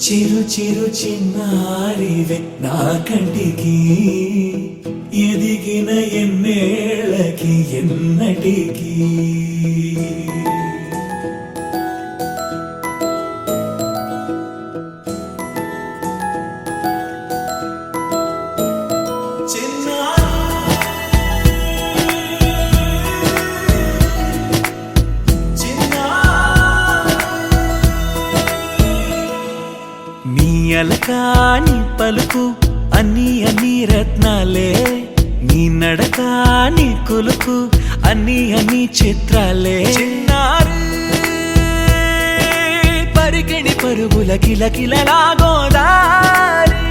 చిరు చిరు చిన్నారివే నా కంటికి ఎదిగిన ఎన్నేళ్ళకి ఎన్నటికి అలకాని పలుకు అన్ని అన్ని రత్నాలే నీ నడక నీ కులుకు అన్ని అన్ని చిత్రాలే చిన్నారు పరికిణి పరుగుల కిలకిలలా గోదారి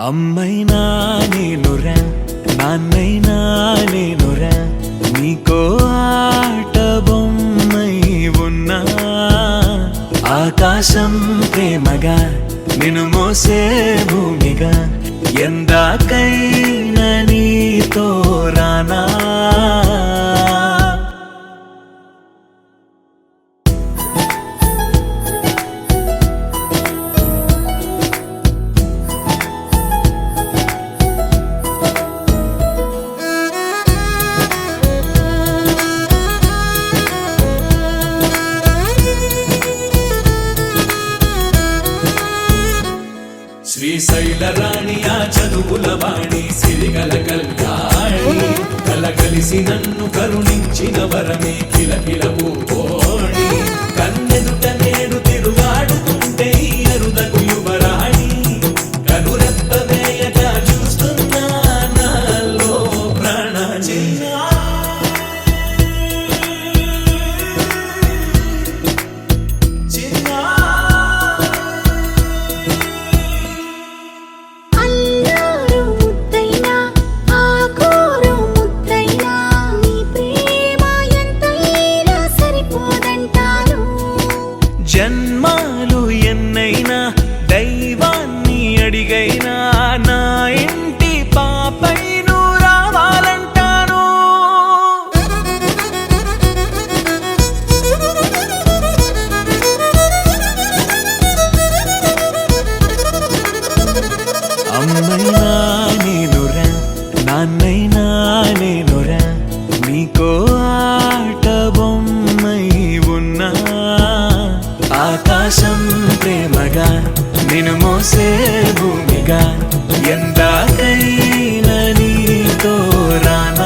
అమ్మైనా నేనురా నాన్నైనా నేనురా నీకో ఆట బొమ్మై ఉన్నా ఆకాశం ప్రేమగా నిన్ను మోసే భూమిగా ఎందాకైనా నీతో రానా శ్రీశైల రాణి ఆ చదువుల వాణి సిరిగల కళ్యాణి కలగలిసి నన్ను కరుణించిన వరమే కిలకిల పూకోణి కన్నెదుట నేడు తిరుగాడుతుంటే అరుదకు యువరాణి కనురెప్ప వేయగా చూస్తున్నా నాలో ప్రాణ జన్మాలు ఎన్నైనా దైవాన్ని అడిగైనా నా ఇంటి పాపై నువ్వు రావాలంటాను అమ్మైనా నేనురా నాన్నైనా నేనురా నీకో ఆట బొమ్మై ఉన్నా ఆకాశం ప్రేమగా నిన్ను మోసే భూమిగా ఎందాకైనా నీతో రానా